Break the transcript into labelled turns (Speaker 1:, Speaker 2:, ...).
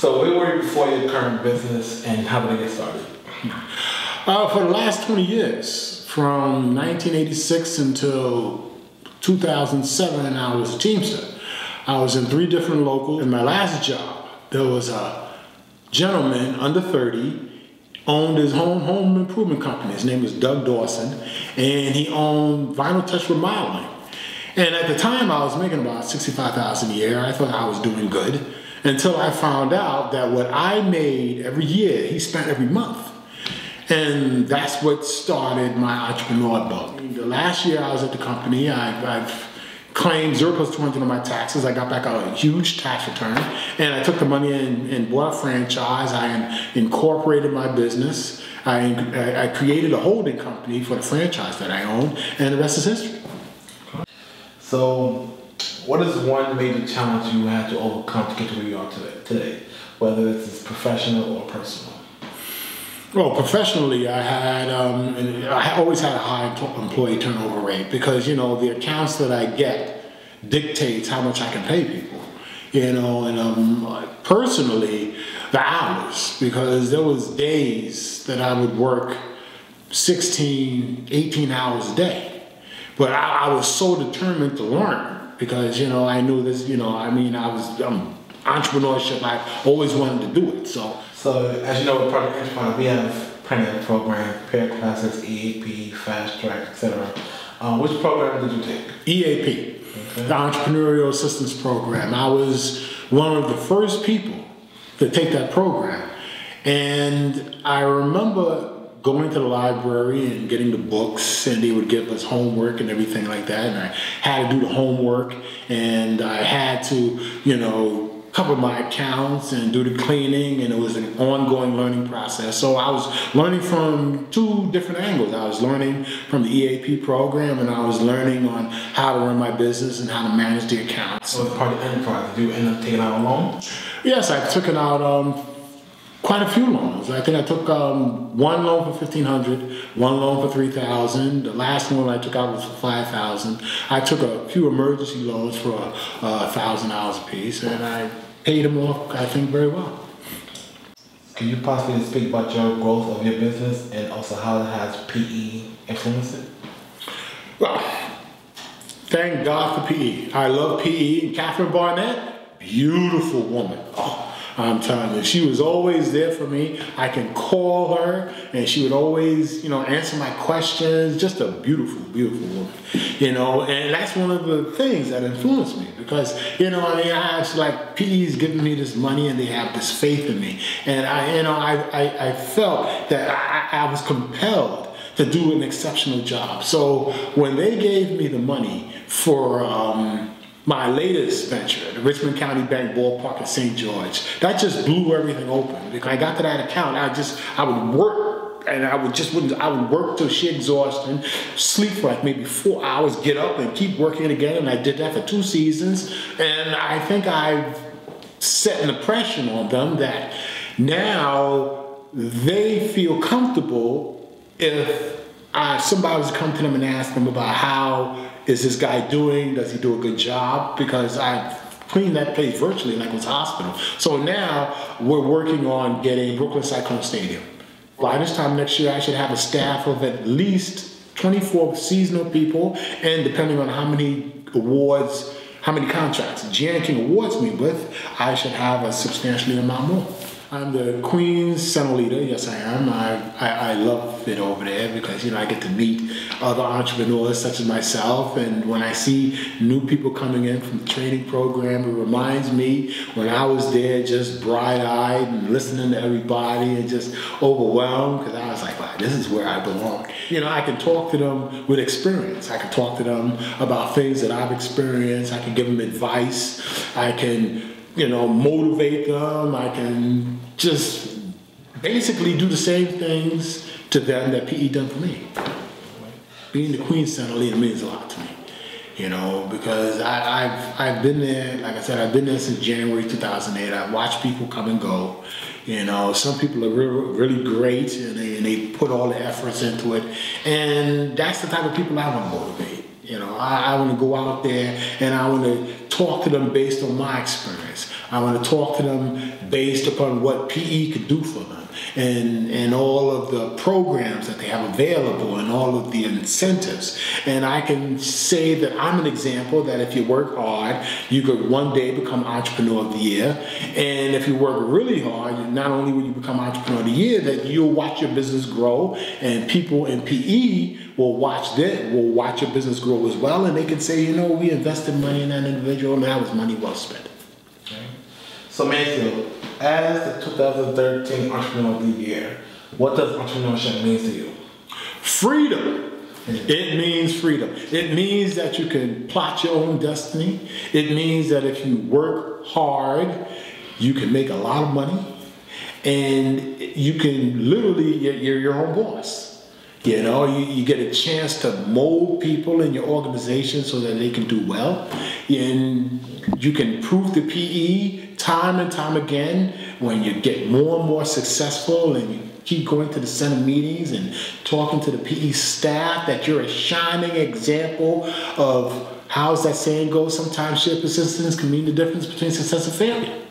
Speaker 1: So where were you before your current business, and how did it get started?
Speaker 2: For the last 20 years, from 1986 until 2007, I was a Teamster. I was in 3 different locals. In my last job, there was a gentleman under 30, owned his own home improvement company. His name was Doug Dawson, and he owned Vinyl Touch Remodeling. And at the time, I was making about $65,000 a year. I thought I was doing good, until I found out that what I made every year, he spent every month. And that's what started my entrepreneur bug. The last year I was at the company, I've claimed 0+200 on my taxes. I got back out a huge tax return, and I took the money and bought a franchise. I incorporated my business. I created a holding company for the franchise that I own, and the rest is history.
Speaker 1: So, what is one major challenge you had to overcome to get to where you are today, whether it's professional or personal?
Speaker 2: Well, professionally, I always had a high employee turnover rate because, the accounts that I get dictates how much I can pay people, and personally, the hours, because there was days that I would work 16, 18 hours a day, but I was so determined to learn because, I knew this, entrepreneurship, I always wanted to do it, so
Speaker 1: as you know, with Roker Entrepreneur, we have plenty of programs, prepared classes, EAP, Fast Track, etc. Which program did you take?
Speaker 2: EAP, the Entrepreneurial Assistance Program. I was one of the first people to take that program. And I remember going to the library and getting the books, and they would give us homework and everything like that. And I had to do the homework, and I had to, cover my accounts and do the cleaning, and it was an ongoing learning process. So I was learning from 2 different angles. I was learning from the EAP program, and I was learning on how to run my business and how to manage the accounts.
Speaker 1: So as part of the enterprise, did you end up taking out a loan?
Speaker 2: Yes, I've taken out quite a few loans. I think I took one loan for $1,500, one loan for $3,000. The last loan I took out was for $5,000. I took a few emergency loans for $1,000 a piece, and I paid them off, I think, very well.
Speaker 1: Can you possibly speak about your growth of your business and also how it has PE influenced it?
Speaker 2: Well, thank God for PE. I love PE. Catherine Barnett, beautiful woman. Oh, I'm telling you, she was always there for me. I can call her, and she would always, answer my questions. Just a beautiful, beautiful woman, And that's one of the things that influenced me because, I actually like PE's giving me this money, and they have this faith in me, and I felt that I was compelled to do an exceptional job. So when they gave me the money for my latest venture, the Richmond County Bank Ballpark at St. George, that just blew everything open. Because I got to that account, I would work, and I would work till sheer exhaustion, sleep for like maybe 4 hours, get up and keep working again, and I did that for 2 seasons, and I think I've set an impression on them that now they feel comfortable if somebody was to come to them and ask them about how is this guy doing? Does he do a good job? Because I've cleaned that place virtually like it was a hospital. So now we're working on getting Brooklyn Cyclone Stadium. By this time next year, I should have a staff of at least 24 seasonal people, and depending on how many awards, how many contracts Jan King awards me with, I should have a substantial amount more. I'm the Queen's Center Leader, yes I am. I love it over there because I get to meet other entrepreneurs such as myself, and when I see new people coming in from the training program, it reminds me when I was there just bright-eyed and listening to everybody and just overwhelmed because I was like, wow, this is where I belong. I can talk to them with experience. I can talk to them about things that I've experienced. I can give them advice. I can motivate them. I can just basically do the same things to them that PE done for me. Being the Queen's Center Leader means a lot to me, because I've been there, like I said, I've been there since January 2008. I've watched people come and go. Some people are really great, and they put all the efforts into it, and that's the type of people I want to motivate. I want to go out there and I want to talk to them based on my experience. I want to talk to them based upon what PE could do for them, and all of the programs that they have available and all of the incentives. And I can say that I'm an example that if you work hard, you could one day become Entrepreneur of the Year. And if you work really hard, not only will you become Entrepreneur of the Year, that you'll watch your business grow, and people in PE will watch your business grow as well, and they can say, you know, we invested money in that individual, and that was money well spent.
Speaker 1: Okay. So Maceo, as the 2013 Entrepreneur of the Year, what does entrepreneurship mean to you?
Speaker 2: Freedom. It means freedom. It means that you can plot your own destiny. It means that if you work hard, you can make a lot of money, and you can literally, you're your own boss. You know, you get a chance to mold people in your organization so that they can do well. And you can prove to PE time and time again when you get more and more successful and you keep going to the center meetings and talking to the PE staff that you're a shining example of, how's that saying go, sometimes shared persistence can mean the difference between success and failure.